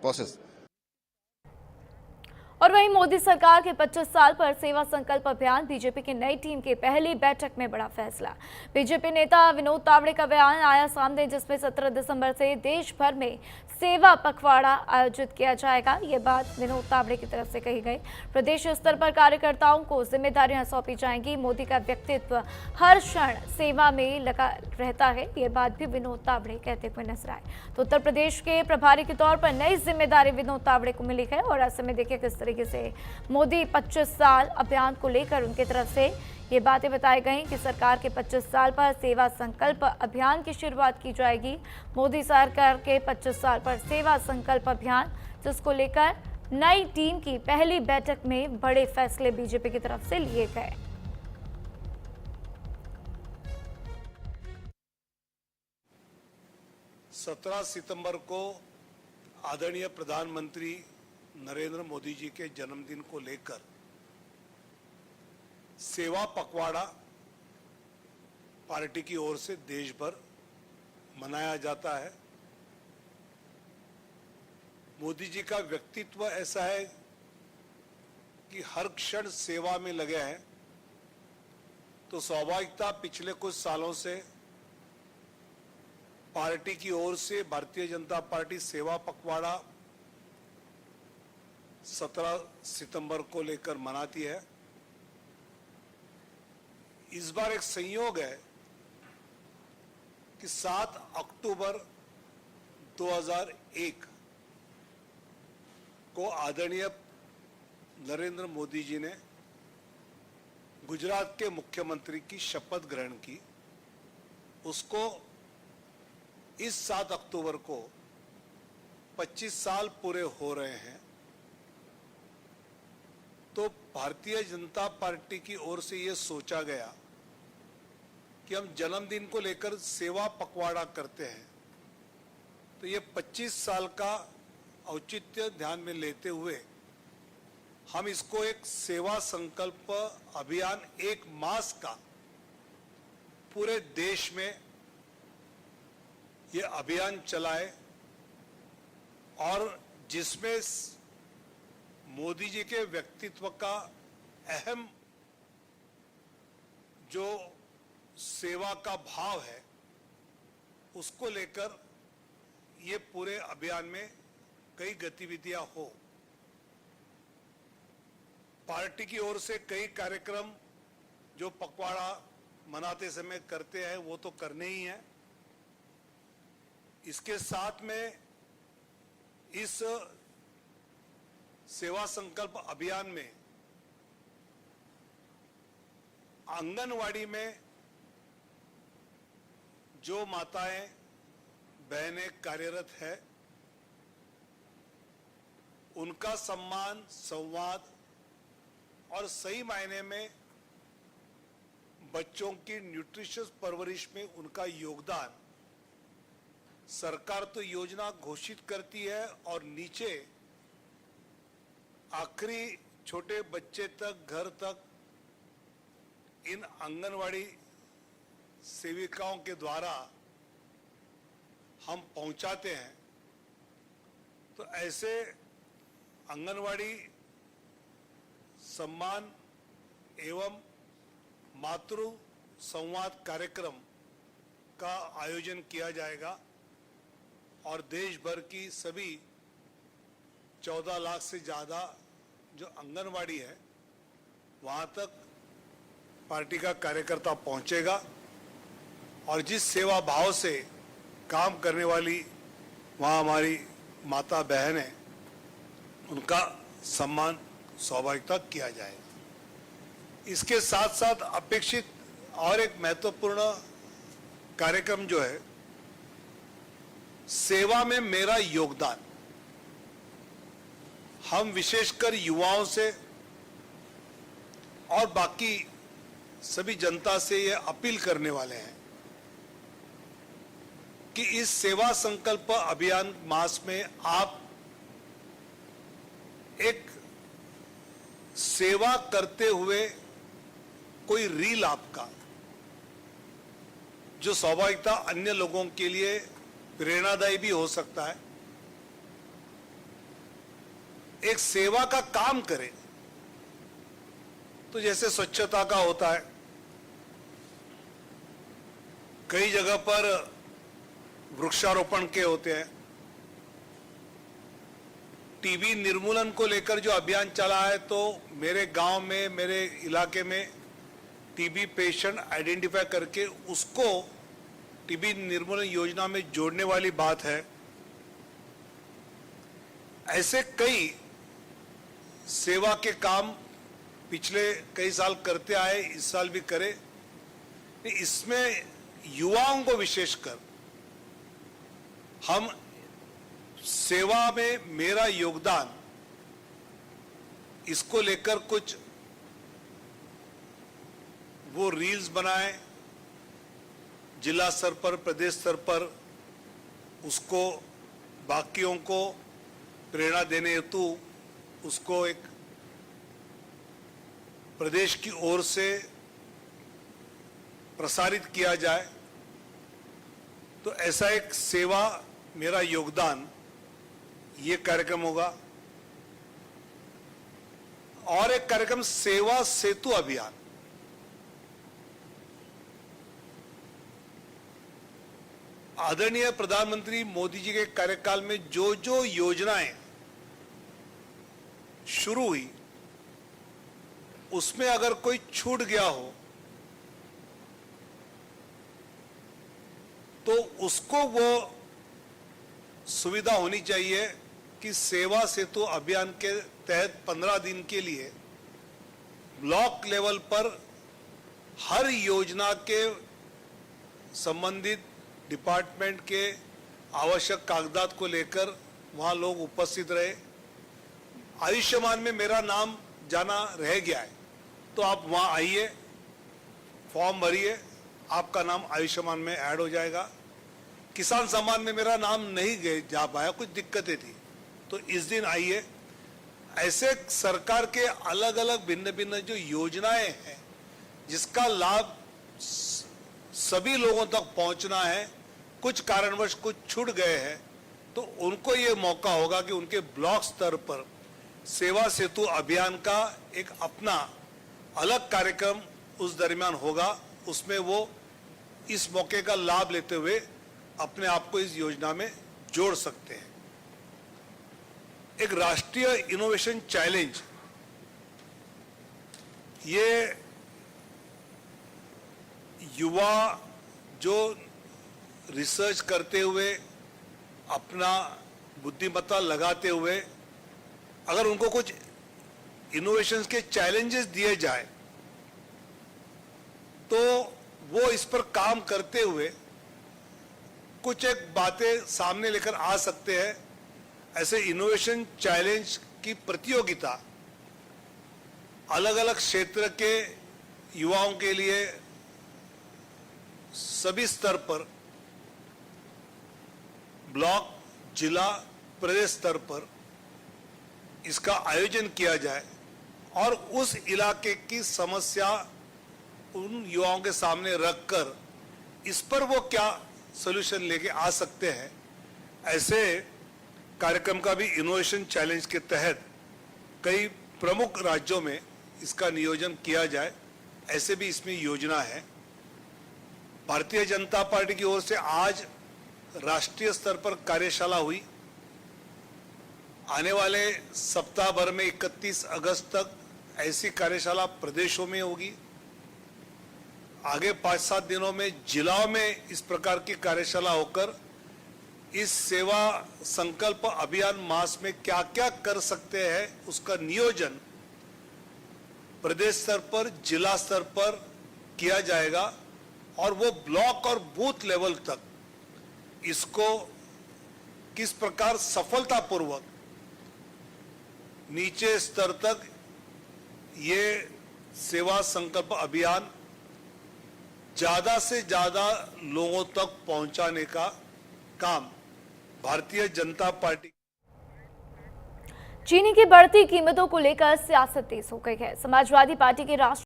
process. और वहीं मोदी सरकार के 25 साल पर सेवा संकल्प अभियान बीजेपी की नई टीम की पहली बैठक में बड़ा फैसला। बीजेपी नेता विनोद तावड़े का बयान आया सामने, जिसमें 17 दिसंबर से देश भर में सेवा पखवाड़ा आयोजित किया जाएगा। ये बात विनोद तावड़े की तरफ से कही गई। प्रदेश स्तर पर कार्यकर्ताओं को जिम्मेदारियां सौंपी जाएंगी। मोदी का व्यक्तित्व हर क्षण सेवा में लगा रहता है, ये बात भी विनोद तावड़े कहते हुए नजर आए। तो उत्तर प्रदेश के प्रभारी के तौर पर नई जिम्मेदारी विनोद तावड़े को मिली है और ऐसे में देखिए किस तरीके से मोदी 25 साल अभियान को लेकर उनकी तरफ से ये बातें बताई गई कि सरकार के 25 साल पर सेवा संकल्प अभियान की शुरुआत की जाएगी। मोदी सरकार के 25 साल पर सेवा संकल्प अभियान, जिसको लेकर नई टीम की पहली बैठक में बड़े फैसले बीजेपी की तरफ से लिए गए। सत्रह सितंबर को आदरणीय प्रधानमंत्री नरेंद्र मोदी जी के जन्मदिन को लेकर सेवा पखवाड़ा पार्टी की ओर से देश भर मनाया जाता है। मोदी जी का व्यक्तित्व ऐसा है कि हर क्षण सेवा में लगे हैं, तो स्वाभाविकता पिछले कुछ सालों से पार्टी की ओर से भारतीय जनता पार्टी सेवा पखवाड़ा 17 सितंबर को लेकर मनाती है। इस बार एक संयोग है कि 7 अक्टूबर 2001 को आदरणीय नरेंद्र मोदी जी ने गुजरात के मुख्यमंत्री की शपथ ग्रहण की। उसको इस 7 अक्टूबर को 25 साल पूरे हो रहे हैं। तो भारतीय जनता पार्टी की ओर से यह सोचा गया कि हम जन्मदिन को लेकर सेवा पखवाड़ा करते हैं, तो ये 25 साल का औचित्य ध्यान में लेते हुए हम इसको एक सेवा संकल्प अभियान, एक मास का पूरे देश में ये अभियान चलाए और जिसमें मोदी जी के व्यक्तित्व का अहम जो सेवा का भाव है उसको लेकर ये पूरे अभियान में कई गतिविधियां हो। पार्टी की ओर से कई कार्यक्रम जो पखवाड़ा मनाते समय करते हैं वो तो करने ही हैं। इसके साथ में इस सेवा संकल्प अभियान में आंगनवाड़ी में जो माताएं बहनें कार्यरत है उनका सम्मान, संवाद और सही मायने में बच्चों की न्यूट्रिशियस परवरिश में उनका योगदान। सरकार तो योजना घोषित करती है और नीचे आखिरी छोटे बच्चे तक, घर तक इन आंगनवाड़ी सेविकाओं के द्वारा हम पहुंचाते हैं। तो ऐसे आंगनवाड़ी सम्मान एवं मातृ संवाद कार्यक्रम का आयोजन किया जाएगा और देश भर की सभी 14 लाख से ज़्यादा जो आंगनवाड़ी है वहाँ तक पार्टी का कार्यकर्ता पहुँचेगा और जिस सेवा भाव से काम करने वाली वहाँ हमारी माता बहन है उनका सम्मान स्वाभाविकता किया जाएगा। इसके साथ साथ अपेक्षित और एक महत्वपूर्ण कार्यक्रम जो है सेवा में मेरा योगदान। हम विशेषकर युवाओं से और बाकी सभी जनता से ये अपील करने वाले हैं कि इस सेवा संकल्प अभियान मास में आप एक सेवा करते हुए कोई रील आपका जो स्वाभाविकता अन्य लोगों के लिए प्रेरणादायी भी हो सकता है, एक सेवा का काम करे। तो जैसे स्वच्छता का होता है, कई जगह पर वृक्षारोपण के होते हैं, टीबी निर्मूलन को लेकर जो अभियान चला है, तो मेरे गांव में, मेरे इलाके में टीबी पेशेंट आइडेंटिफाई करके उसको टीबी निर्मूलन योजना में जोड़ने वाली बात है। ऐसे कई सेवा के काम पिछले कई साल करते आए, इस साल भी करे। इसमें युवाओं को विशेषकर हम सेवा में मेरा योगदान, इसको लेकर कुछ वो रील्स बनाए, जिला स्तर पर, प्रदेश स्तर पर, उसको बाकियों को प्रेरणा देने हेतु उसको एक प्रदेश की ओर से प्रसारित किया जाए। तो ऐसा एक सेवा मेरा योगदान ये कार्यक्रम होगा। और एक कार्यक्रम सेवा सेतु अभियान, आदरणीय प्रधानमंत्री मोदी जी के कार्यकाल में जो जो योजनाएं शुरू हुई, उसमें अगर कोई छूट गया हो तो उसको वो सुविधा होनी चाहिए कि सेवा सेतु अभियान के तहत 15 दिन के लिए ब्लॉक लेवल पर हर योजना के संबंधित डिपार्टमेंट के आवश्यक कागजात को लेकर वहां लोग उपस्थित रहे। आयुष्मान में मेरा नाम जाना रह गया है, तो आप वहां आइए, फॉर्म भरिए, आपका नाम आयुष्मान में ऐड हो जाएगा। किसान सम्मान में मेरा नाम नहीं गए जा पाया, कुछ दिक्कतें थी, तो इस दिन आइए। ऐसे सरकार के अलग अलग भिन्न भिन्न जो योजनाएं हैं, जिसका लाभ सभी लोगों तक पहुंचना है, कुछ कारणवश कुछ छूट गए हैं, तो उनको ये मौका होगा कि उनके ब्लॉक स्तर पर सेवा सेतु अभियान का एक अपना अलग कार्यक्रम उस दरमियान होगा। उसमें वो इस मौके का लाभ लेते हुए अपने आप को इस योजना में जोड़ सकते हैं। एक राष्ट्रीय इनोवेशन चैलेंज, ये युवा जो रिसर्च करते हुए, अपना बुद्धिमत्ता लगाते हुए, अगर उनको कुछ इनोवेशंस के चैलेंजेस दिए जाए तो वो इस पर काम करते हुए कुछ एक बातें सामने लेकर आ सकते हैं। ऐसे इनोवेशन चैलेंज की प्रतियोगिता अलग अलग क्षेत्र के युवाओं के लिए सभी स्तर पर, ब्लॉक, जिला, प्रदेश स्तर पर इसका आयोजन किया जाए और उस इलाके की समस्या उन युवाओं के सामने रखकर इस पर वो क्या सॉल्यूशन लेके आ सकते हैं, ऐसे कार्यक्रम का भी इनोवेशन चैलेंज के तहत कई प्रमुख राज्यों में इसका नियोजन किया जाए, ऐसे भी इसमें योजना है। भारतीय जनता पार्टी की ओर से आज राष्ट्रीय स्तर पर कार्यशाला हुई। आने वाले सप्ताह भर में 31 अगस्त तक ऐसी कार्यशाला प्रदेशों में होगी। आगे 5-7 दिनों में जिलाओं में इस प्रकार की कार्यशाला होकर इस सेवा संकल्प अभियान मास में क्या क्या कर सकते हैं उसका नियोजन प्रदेश स्तर पर, जिला स्तर पर किया जाएगा और वो ब्लॉक और बूथ लेवल तक इसको किस प्रकार सफलतापूर्वक नीचे स्तर तक ये सेवा संकल्प अभियान ज्यादा से ज्यादा लोगों तक पहुंचाने का काम भारतीय जनता पार्टी। चीनी की बढ़ती कीमतों को लेकर सियासत तेज हो गई है। समाजवादी पार्टी के राष्ट्रीय